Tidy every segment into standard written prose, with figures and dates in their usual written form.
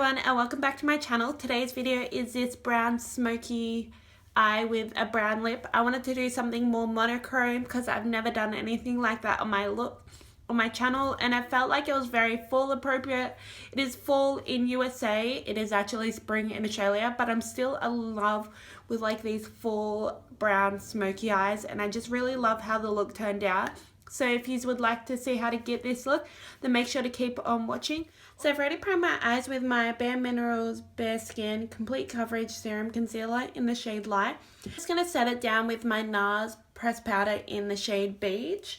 everyone and welcome back to my channel. Today's video is this brown smoky eye with a brown lip. I wanted to do something more monochrome because I've never done anything like that on my channel, and I felt like it was very fall appropriate. It is fall in USA, it is actually spring in Australia, but I'm still in love with like these fall brown smoky eyes, and I just really love how the look turned out. So if you would like to see how to get this look, then make sure to keep on watching. So I've already primed my eyes with my Bareminerals Bareskin Complete Coverage Serum Concealer in the shade Light. I'm just going to set it down with my Nars pressed powder in the shade Beige.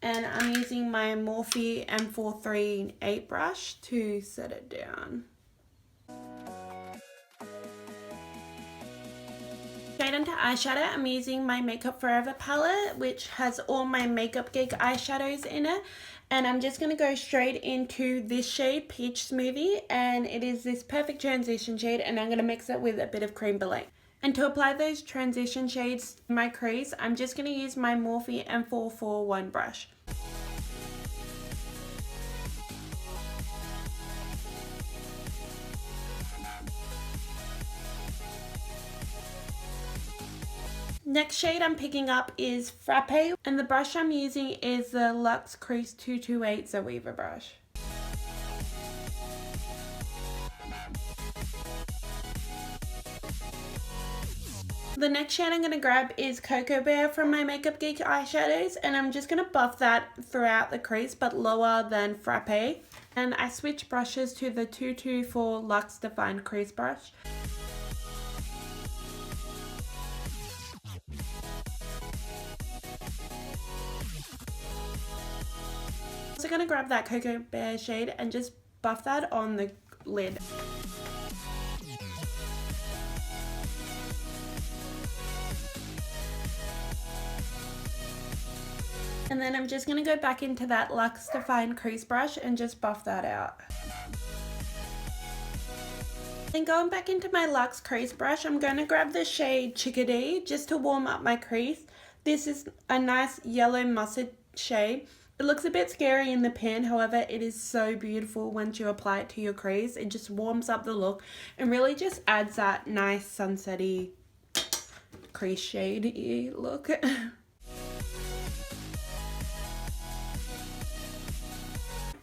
And I'm using my Morphe M438 brush to set it down. Straight into eyeshadow, I'm using my Makeup Forever palette, which has all my Makeup Geek eyeshadows in it. And I'm just going to go straight into this shade, Peach Smoothie. And it is this perfect transition shade, and I'm going to mix it with a bit of creme brulee. And to apply those transition shades to my crease, I'm just going to use my Morphe M441 brush. Next shade I'm picking up is Frappe, and the brush I'm using is the Luxe Crease 228 Zoeva brush. The next shade I'm going to grab is Cocoa Bear from my Makeup Geek eyeshadows, and I'm just going to buff that throughout the crease but lower than Frappe. And I switch brushes to the 224 Luxe Defined Crease brush. I'm going to grab that Cocoa Bear shade and just buff that on the lid. And then I'm just going to go back into that Luxe Defined Crease brush and just buff that out. Then going back into my Luxe Crease brush, I'm going to grab the shade Chickadee just to warm up my crease. This is a nice yellow mustard shade. It looks a bit scary in the pan, however it is so beautiful once you apply it to your crease. It just warms up the look and really just adds that nice sunsetty crease shade look.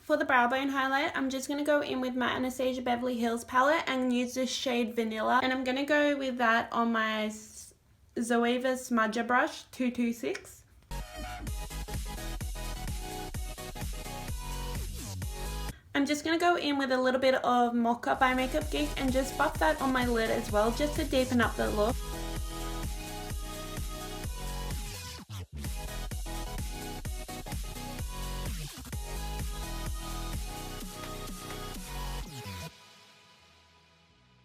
For the brow bone highlight, I'm just going to go in with my Anastasia Beverly Hills palette and use this shade Vanilla. And I'm going to go with that on my Zoeva Smudger brush 226. I'm just going to go in with a little bit of Mocha by Makeup Geek and just buff that on my lid as well, just to deepen up the look.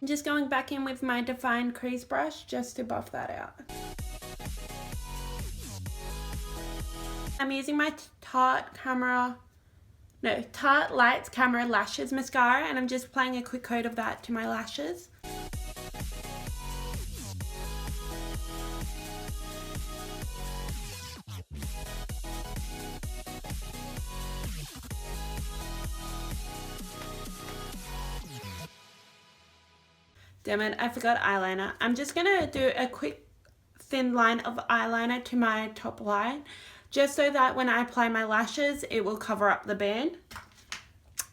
I'm just going back in with my Defined Crease brush just to buff that out. I'm using my Tarte Lights Camera Lashes Mascara, and I'm just applying a quick coat of that to my lashes. Damn it, I forgot eyeliner. I'm just going to do a quick thin line of eyeliner to my top line, just so that when I apply my lashes, it will cover up the band.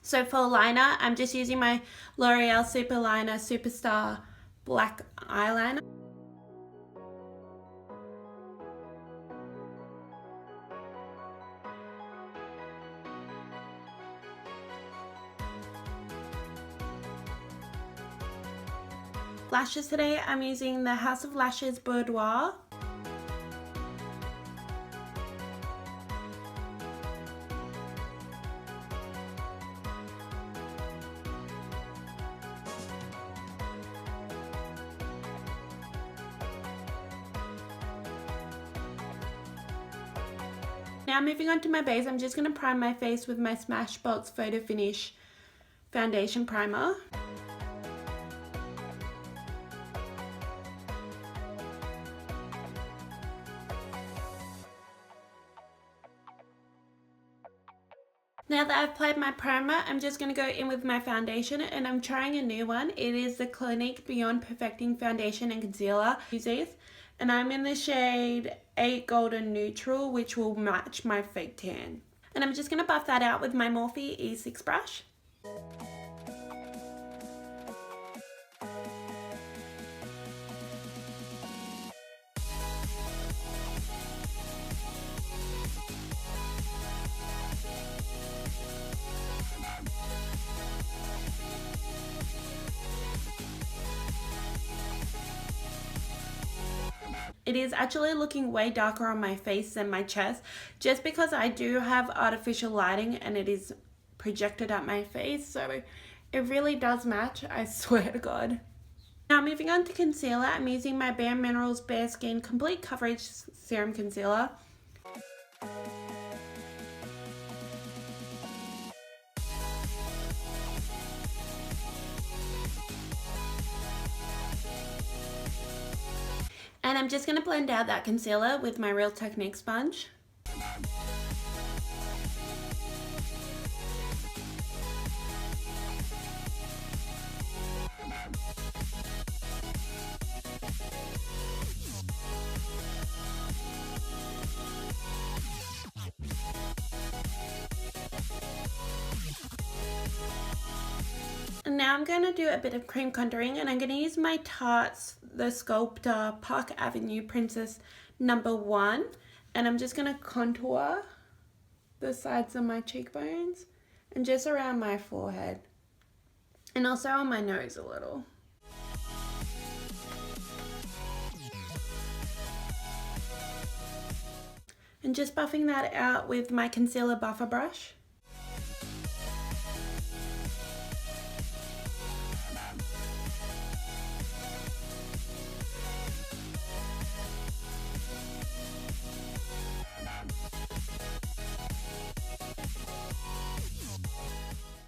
So for liner, I'm just using my L'Oreal Superliner Superstar Black Eyeliner. Lashes today, I'm using the House of Lashes Boudoir. Now moving on to my base, I'm just going to prime my face with my Smashbox Photo Finish Foundation Primer. Now that I've applied my primer, I'm just going to go in with my foundation, and I'm trying a new one. It is the Clinique Beyond Perfecting Foundation and Concealer. Use these, and I'm in the shade 8 Golden Neutral, which will match my fake tan. And I'm just going to buff that out with my Morphe E6 brush. It is actually looking way darker on my face than my chest, just because I do have artificial lighting and it is projected at my face, so it really does match, I swear to God. Now moving on to concealer, I'm using my Bareminerals Bareskin Complete Coverage Serum Concealer. And I'm just going to blend out that concealer with my Real Technique sponge. And now I'm going to do a bit of cream contouring, and I'm going to use my Tarte's The Sculptor Park Avenue Princess #1, and I'm just going to contour the sides of my cheekbones and just around my forehead, and also on my nose a little. And just buffing that out with my concealer buffer brush.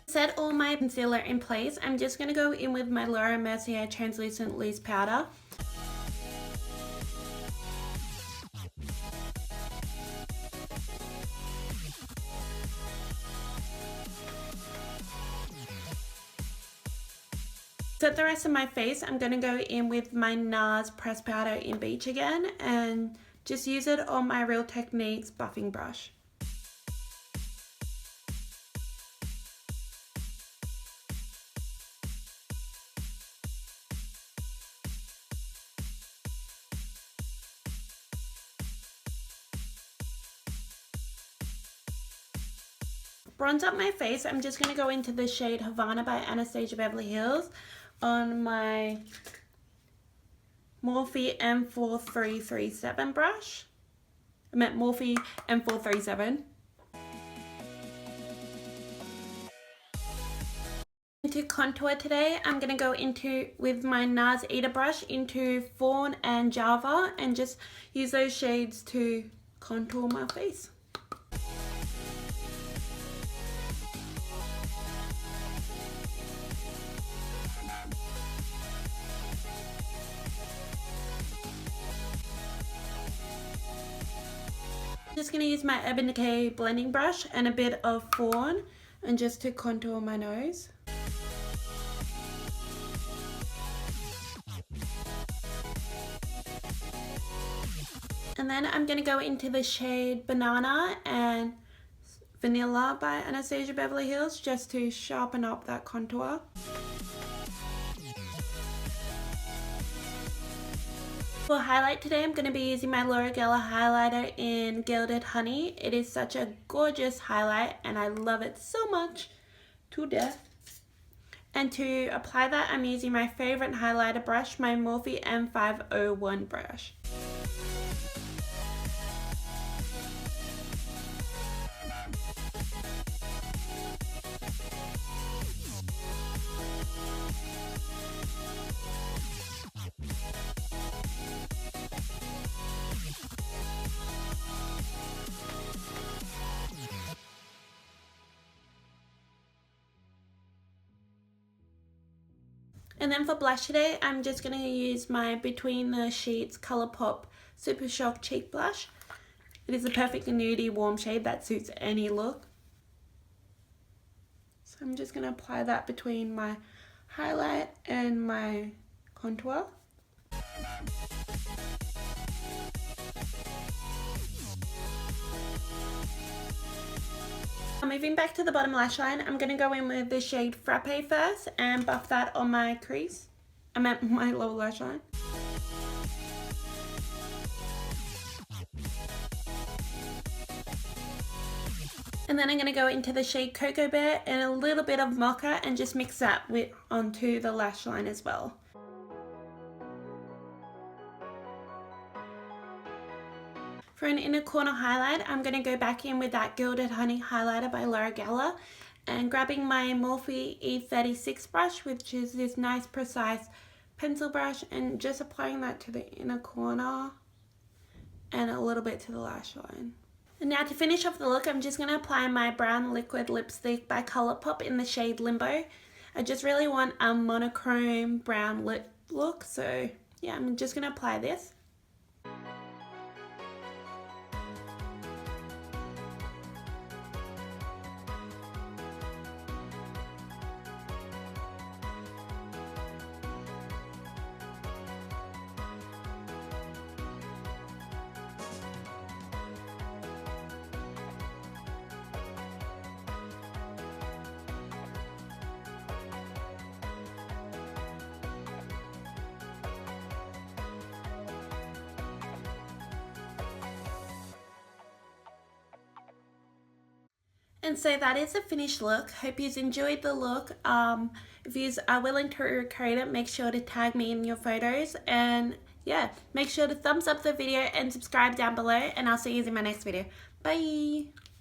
Set all my concealer in place, I'm just going to go in with my Laura Mercier Translucent Loose Powder. Set the rest of my face, I'm going to go in with my Nars Press Powder in Beach again, and just use it on my Real Techniques buffing brush. Bronze up my face, I'm just going to go into the shade Havana by Anastasia Beverly Hills on my Morphe M4337 brush. I meant Morphe M437. To contour today, I'm going to go into with my Nars Eater brush into Fawn and Java, and just use those shades to contour my face. Just going to use my Urban Decay blending brush and a bit of Fawn, and just to contour my nose. And then I'm going to go into the shade Banana and Vanilla by Anastasia Beverly Hills, just to sharpen up that contour. For highlight today, I'm going to be using my L'Oreal highlighter in Gilded Honey. It is such a gorgeous highlight and I love it so much to death. And to apply that, I'm using my favorite highlighter brush, my Morphe M501 brush. And then for blush today, I'm just going to use my Between the Sheets Colourpop Super Shock Cheek Blush. It is a perfect nudie warm shade that suits any look. I'm just going to apply that between my highlight and my contour. Moving back to the bottom lash line, I'm going to go in with the shade Frappe first and buff that on my crease. I meant my lower lash line. And then I'm going to go into the shade Cocoa Bear and a little bit of Mocha and just mix that onto the lash line as well. For an inner corner highlight, I'm going to go back in with that Gilded Honey highlighter by Loreal and grabbing my Morphe E36 brush, which is this nice precise pencil brush, and just applying that to the inner corner and a little bit to the lash line. And now to finish off the look, I'm just going to apply my brown liquid lipstick by Colourpop in the shade Limbo. I just really want a monochrome brown lip look, so yeah, I'm just going to apply this. And so that is the finished look. Hope you enjoyed the look. If you are willing to recreate it, make sure to tag me in your photos. And yeah, make sure to thumbs up the video and subscribe down below. And I'll see you in my next video. Bye!